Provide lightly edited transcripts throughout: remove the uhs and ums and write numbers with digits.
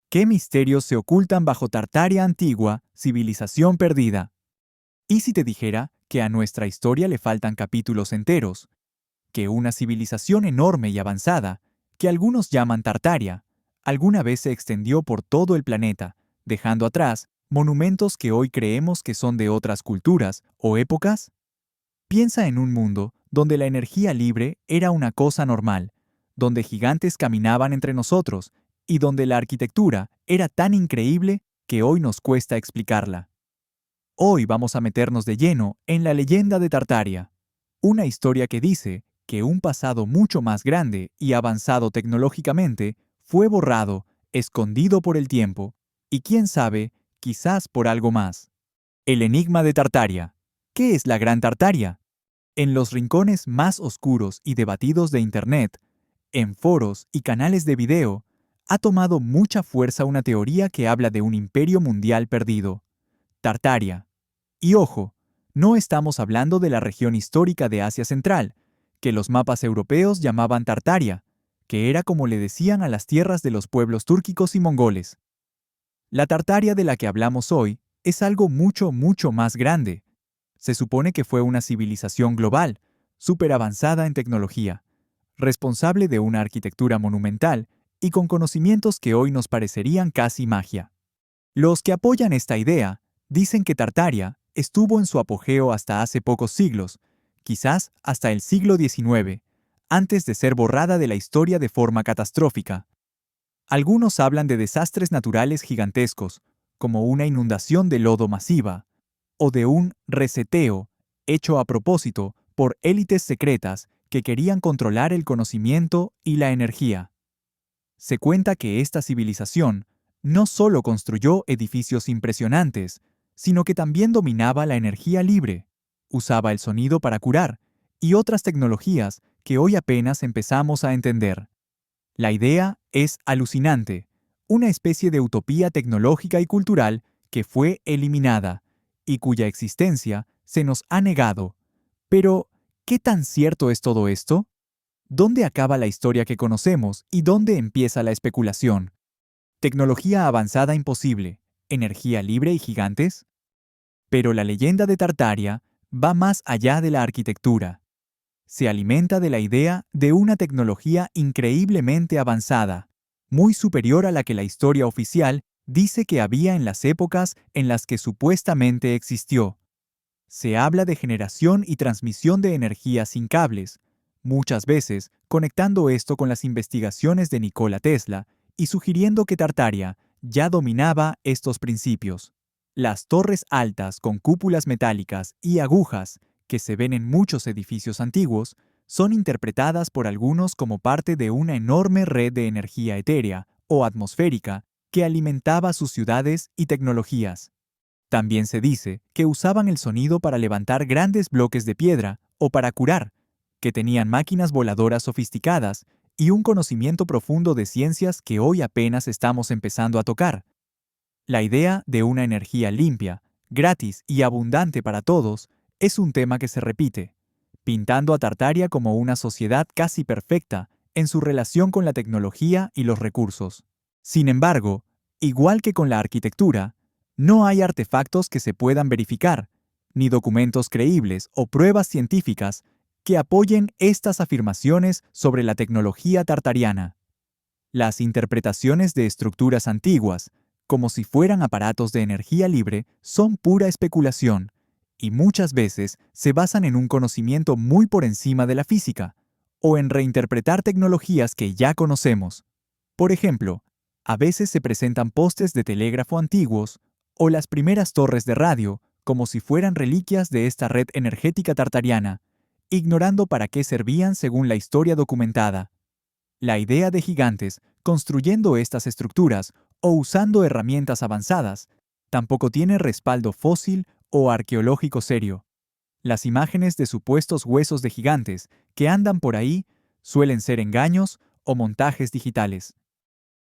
¿Qué misterios se ocultan bajo Tartaria antigua, civilización perdida? ¿Y si te dijera que a nuestra historia le faltan capítulos enteros? Que una civilización enorme y avanzada, que algunos llaman Tartaria, alguna vez se extendió por todo el planeta, dejando atrás monumentos que hoy creemos que son de otras culturas o épocas? Piensa en un mundo donde la energía libre era una cosa normal, donde gigantes caminaban entre nosotros y donde la arquitectura era tan increíble que hoy nos cuesta explicarla. Hoy vamos a meternos de lleno en la leyenda de Tartaria, una historia que dice que un pasado mucho más grande y avanzado tecnológicamente fue borrado, escondido por el tiempo, y quién sabe, quizás por algo más. El enigma de Tartaria. ¿Qué es la Gran Tartaria? En los rincones más oscuros y debatidos de Internet, en foros y canales de video, ha tomado mucha fuerza una teoría que habla de un imperio mundial perdido, Tartaria. Y ojo, no estamos hablando de la región histórica de Asia Central, que los mapas europeos llamaban Tartaria, que era como le decían a las tierras de los pueblos túrquicos y mongoles. La Tartaria de la que hablamos hoy es algo mucho, mucho más grande. Se supone que fue una civilización global, súper avanzada en tecnología, responsable de una arquitectura monumental y con conocimientos que hoy nos parecerían casi magia. Los que apoyan esta idea dicen que Tartaria estuvo en su apogeo hasta hace pocos siglos, quizás hasta el siglo XIX, antes de ser borrada de la historia de forma catastrófica. Algunos hablan de desastres naturales gigantescos, como una inundación de lodo masiva, o de un reseteo hecho a propósito por élites secretas que querían controlar el conocimiento y la energía. Se cuenta que esta civilización no solo construyó edificios impresionantes, sino que también dominaba la energía libre, usaba el sonido para curar y otras tecnologías que hoy apenas empezamos a entender. La idea es alucinante, una especie de utopía tecnológica y cultural que fue eliminada y cuya existencia se nos ha negado. Pero, ¿qué tan cierto es todo esto? ¿Dónde acaba la historia que conocemos y dónde empieza la especulación? ¿Tecnología avanzada imposible? ¿Energía libre y gigantes? Pero la leyenda de Tartaria va más allá de la arquitectura. Se alimenta de la idea de una tecnología increíblemente avanzada, muy superior a la que la historia oficial dice que había en las épocas en las que supuestamente existió. Se habla de generación y transmisión de energía sin cables, muchas veces conectando esto con las investigaciones de Nikola Tesla y sugiriendo que Tartaria ya dominaba estos principios. Las torres altas con cúpulas metálicas y agujas que se ven en muchos edificios antiguos son interpretadas por algunos como parte de una enorme red de energía etérea o atmosférica que alimentaba sus ciudades y tecnologías. También se dice que usaban el sonido para levantar grandes bloques de piedra o para curar, que tenían máquinas voladoras sofisticadas y un conocimiento profundo de ciencias que hoy apenas estamos empezando a tocar. La idea de una energía limpia, gratis y abundante para todos es un tema que se repite, pintando a Tartaria como una sociedad casi perfecta en su relación con la tecnología y los recursos. Sin embargo, igual que con la arquitectura, no hay artefactos que se puedan verificar, ni documentos creíbles o pruebas científicas que apoyen estas afirmaciones sobre la tecnología tartariana. Las interpretaciones de estructuras antiguas, como si fueran aparatos de energía libre, son pura especulación, y muchas veces se basan en un conocimiento muy por encima de la física, o en reinterpretar tecnologías que ya conocemos. Por ejemplo, a veces se presentan postes de telégrafo antiguos o las primeras torres de radio como si fueran reliquias de esta red energética tartariana, ignorando para qué servían según la historia documentada. La idea de gigantes construyendo estas estructuras o usando herramientas avanzadas tampoco tiene respaldo fósil o arqueológico serio. Las imágenes de supuestos huesos de gigantes que andan por ahí suelen ser engaños o montajes digitales.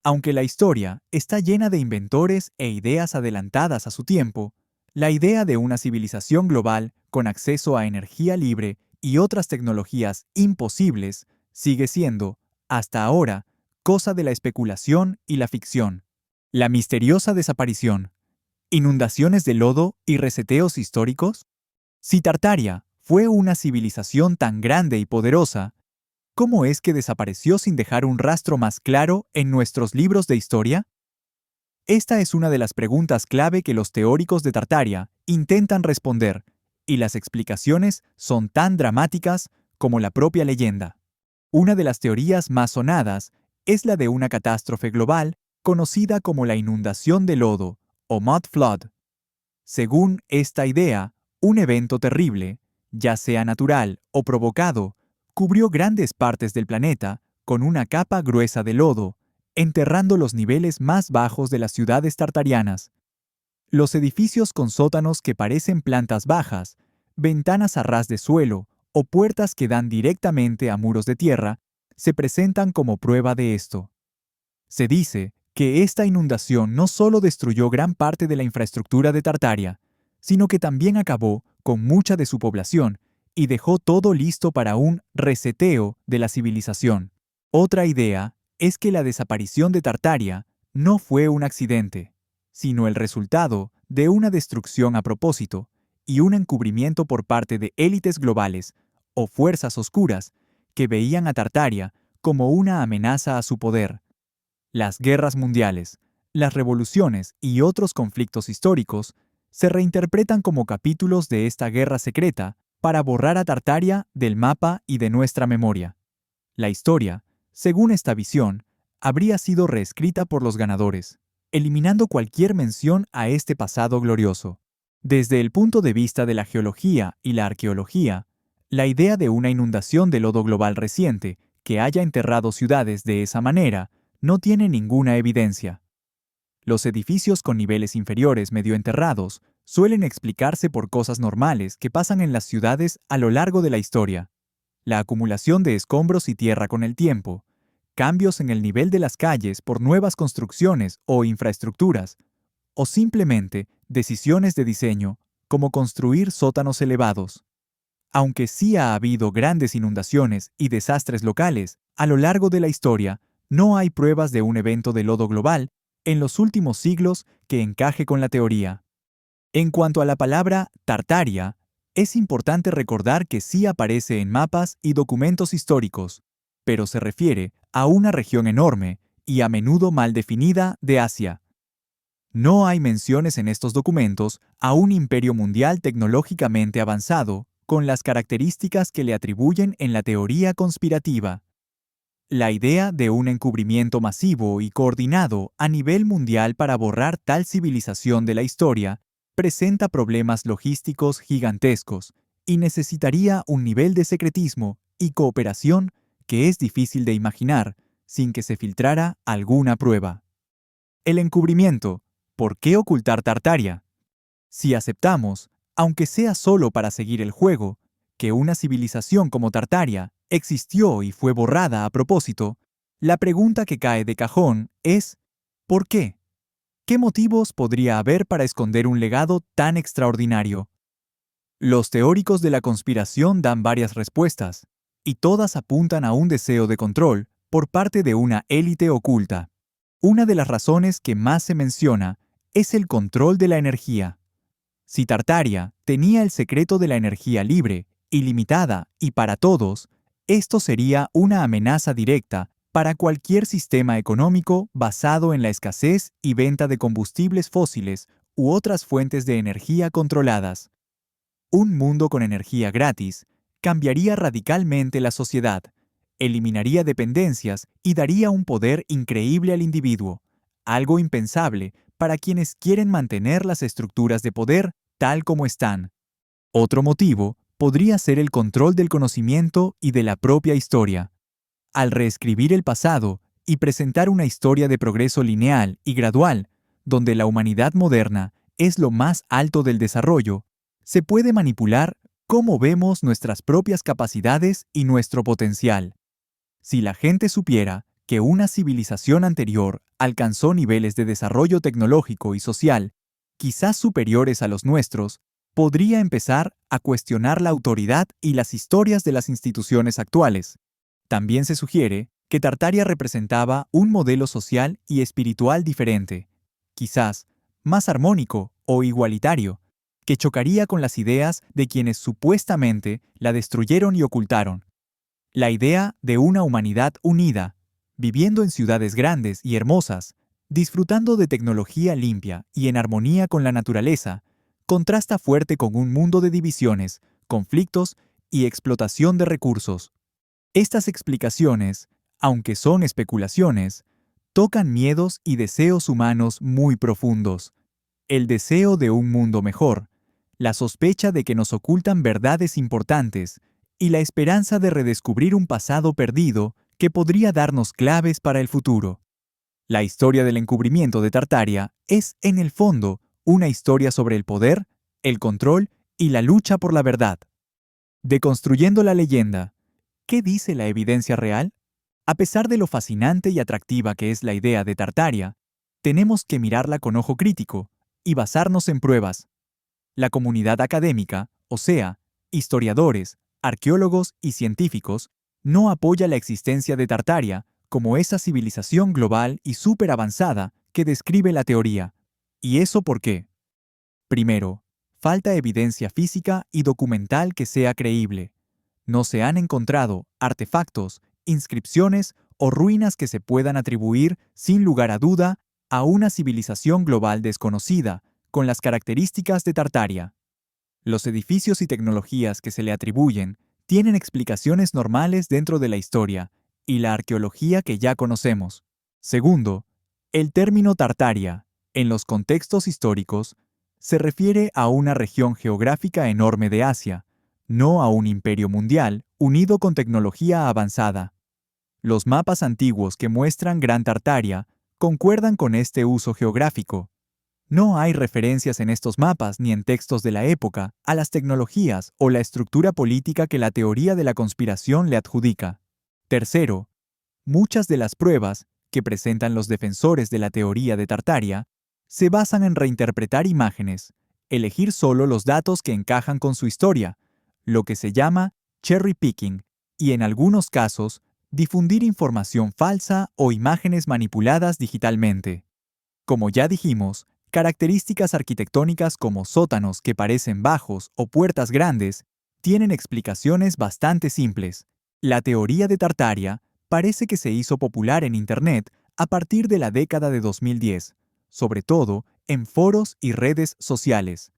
Aunque la historia está llena de inventores e ideas adelantadas a su tiempo, la idea de una civilización global con acceso a energía libre y otras tecnologías imposibles sigue siendo, hasta ahora, cosa de la especulación y la ficción. La misteriosa desaparición. ¿Inundaciones de lodo y reseteos históricos? Si Tartaria fue una civilización tan grande y poderosa, ¿cómo es que desapareció sin dejar un rastro más claro en nuestros libros de historia? Esta es una de las preguntas clave que los teóricos de Tartaria intentan responder, y las explicaciones son tan dramáticas como la propia leyenda. Una de las teorías más sonadas es la de una catástrofe global conocida como la inundación de lodo, o Mud Flood. Según esta idea, un evento terrible, ya sea natural o provocado, cubrió grandes partes del planeta con una capa gruesa de lodo, enterrando los niveles más bajos de las ciudades tartarianas. Los edificios con sótanos que parecen plantas bajas, ventanas a ras de suelo o puertas que dan directamente a muros de tierra se presentan como prueba de esto. Se dice que esta inundación no solo destruyó gran parte de la infraestructura de Tartaria, sino que también acabó con mucha de su población y dejó todo listo para un reseteo de la civilización. Otra idea es que la desaparición de Tartaria no fue un accidente, sino el resultado de una destrucción a propósito y un encubrimiento por parte de élites globales o fuerzas oscuras que veían a Tartaria como una amenaza a su poder. Las guerras mundiales, las revoluciones y otros conflictos históricos se reinterpretan como capítulos de esta guerra secreta para borrar a Tartaria del mapa y de nuestra memoria. La historia, según esta visión, habría sido reescrita por los ganadores, eliminando cualquier mención a este pasado glorioso. Desde el punto de vista de la geología y la arqueología, la idea de una inundación de lodo global reciente que haya enterrado ciudades de esa manera no tiene ninguna evidencia. Los edificios con niveles inferiores medio enterrados suelen explicarse por cosas normales que pasan en las ciudades a lo largo de la historia. La acumulación de escombros y tierra con el tiempo, cambios en el nivel de las calles por nuevas construcciones o infraestructuras, o simplemente decisiones de diseño, como construir sótanos elevados. Aunque sí ha habido grandes inundaciones y desastres locales a lo largo de la historia, no hay pruebas de un evento de lodo global en los últimos siglos que encaje con la teoría. En cuanto a la palabra Tartaria, es importante recordar que sí aparece en mapas y documentos históricos, pero se refiere a una región enorme y a menudo mal definida de Asia. No hay menciones en estos documentos a un imperio mundial tecnológicamente avanzado con las características que le atribuyen en la teoría conspirativa. La idea de un encubrimiento masivo y coordinado a nivel mundial para borrar tal civilización de la historia presenta problemas logísticos gigantescos y necesitaría un nivel de secretismo y cooperación que es difícil de imaginar sin que se filtrara alguna prueba. El encubrimiento. ¿Por qué ocultar Tartaria? Si aceptamos, aunque sea solo para seguir el juego, que una civilización como Tartaria existió y fue borrada a propósito, la pregunta que cae de cajón es ¿por qué? ¿Qué motivos podría haber para esconder un legado tan extraordinario? Los teóricos de la conspiración dan varias respuestas, y todas apuntan a un deseo de control por parte de una élite oculta. Una de las razones que más se menciona es el control de la energía. Si Tartaria tenía el secreto de la energía libre, ilimitada y para todos, esto sería una amenaza directa para cualquier sistema económico basado en la escasez y venta de combustibles fósiles u otras fuentes de energía controladas. Un mundo con energía gratis cambiaría radicalmente la sociedad, eliminaría dependencias y daría un poder increíble al individuo, algo impensable para quienes quieren mantener las estructuras de poder tal como están. Otro motivo podría ser el control del conocimiento y de la propia historia. Al reescribir el pasado y presentar una historia de progreso lineal y gradual, donde la humanidad moderna es lo más alto del desarrollo, se puede manipular cómo vemos nuestras propias capacidades y nuestro potencial. Si la gente supiera que una civilización anterior alcanzó niveles de desarrollo tecnológico y social, quizás superiores a los nuestros, podría empezar a cuestionar la autoridad y las historias de las instituciones actuales. También se sugiere que Tartaria representaba un modelo social y espiritual diferente, quizás más armónico o igualitario, que chocaría con las ideas de quienes supuestamente la destruyeron y ocultaron. La idea de una humanidad unida, viviendo en ciudades grandes y hermosas, disfrutando de tecnología limpia y en armonía con la naturaleza, contrasta fuerte con un mundo de divisiones, conflictos y explotación de recursos. Estas explicaciones, aunque son especulaciones, tocan miedos y deseos humanos muy profundos. El deseo de un mundo mejor, la sospecha de que nos ocultan verdades importantes y la esperanza de redescubrir un pasado perdido que podría darnos claves para el futuro. La historia del encubrimiento de Tartaria es, en el fondo, una historia sobre el poder, el control y la lucha por la verdad. Deconstruyendo la leyenda, ¿qué dice la evidencia real? A pesar de lo fascinante y atractiva que es la idea de Tartaria, tenemos que mirarla con ojo crítico y basarnos en pruebas. La comunidad académica, o sea, historiadores, arqueólogos y científicos, no apoya la existencia de Tartaria como esa civilización global y súper avanzada que describe la teoría. ¿Y eso por qué? Primero, falta evidencia física y documental que sea creíble. No se han encontrado artefactos, inscripciones o ruinas que se puedan atribuir, sin lugar a duda, a una civilización global desconocida, con las características de Tartaria. Los edificios y tecnologías que se le atribuyen tienen explicaciones normales dentro de la historia y la arqueología que ya conocemos. Segundo, el término Tartaria, en los contextos históricos, se refiere a una región geográfica enorme de Asia, no a un imperio mundial unido con tecnología avanzada. Los mapas antiguos que muestran Gran Tartaria concuerdan con este uso geográfico. No hay referencias en estos mapas ni en textos de la época a las tecnologías o la estructura política que la teoría de la conspiración le adjudica. Tercero, muchas de las pruebas que presentan los defensores de la teoría de Tartaria se basan en reinterpretar imágenes, elegir solo los datos que encajan con su historia, lo que se llama cherry picking, y en algunos casos, difundir información falsa o imágenes manipuladas digitalmente. Como ya dijimos, características arquitectónicas como sótanos que parecen bajos o puertas grandes tienen explicaciones bastante simples. La teoría de Tartaria parece que se hizo popular en Internet a partir de la década de 2010, sobre todo en foros y redes sociales.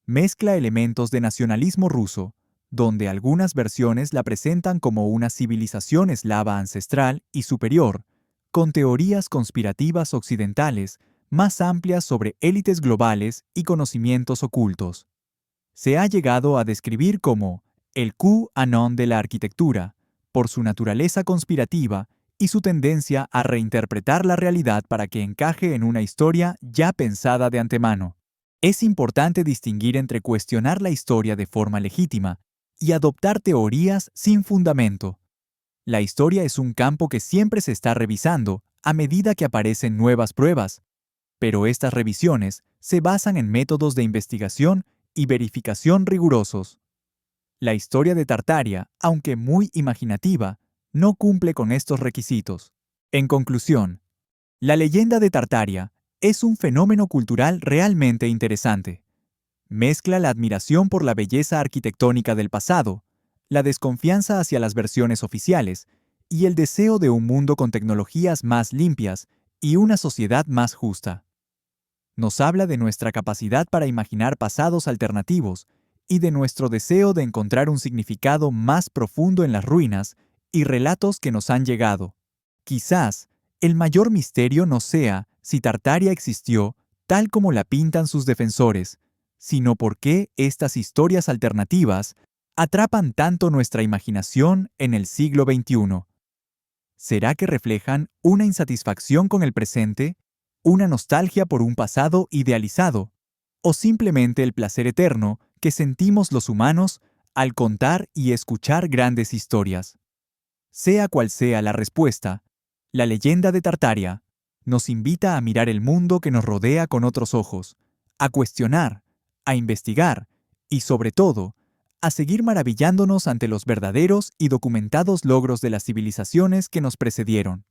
Mezcla elementos de nacionalismo ruso, donde algunas versiones la presentan como una civilización eslava ancestral y superior, con teorías conspirativas occidentales más amplias sobre élites globales y conocimientos ocultos. Se ha llegado a describir como el QAnon de la arquitectura, por su naturaleza conspirativa y su tendencia a reinterpretar la realidad para que encaje en una historia ya pensada de antemano. Es importante distinguir entre cuestionar la historia de forma legítima y adoptar teorías sin fundamento. La historia es un campo que siempre se está revisando a medida que aparecen nuevas pruebas, pero estas revisiones se basan en métodos de investigación y verificación rigurosos. La historia de Tartaria, aunque muy imaginativa, no cumple con estos requisitos. En conclusión, la leyenda de Tartaria es un fenómeno cultural realmente interesante. Mezcla la admiración por la belleza arquitectónica del pasado, la desconfianza hacia las versiones oficiales y el deseo de un mundo con tecnologías más limpias y una sociedad más justa. Nos habla de nuestra capacidad para imaginar pasados alternativos y de nuestro deseo de encontrar un significado más profundo en las ruinas y relatos que nos han llegado. Quizás el mayor misterio no sea si Tartaria existió tal como la pintan sus defensores, sino por qué estas historias alternativas atrapan tanto nuestra imaginación en el siglo XXI. ¿Será que reflejan una insatisfacción con el presente, una nostalgia por un pasado idealizado, o simplemente el placer eterno que sentimos los humanos al contar y escuchar grandes historias? Sea cual sea la respuesta, la leyenda de Tartaria nos invita a mirar el mundo que nos rodea con otros ojos, a cuestionar, a investigar y, sobre todo, a seguir maravillándonos ante los verdaderos y documentados logros de las civilizaciones que nos precedieron.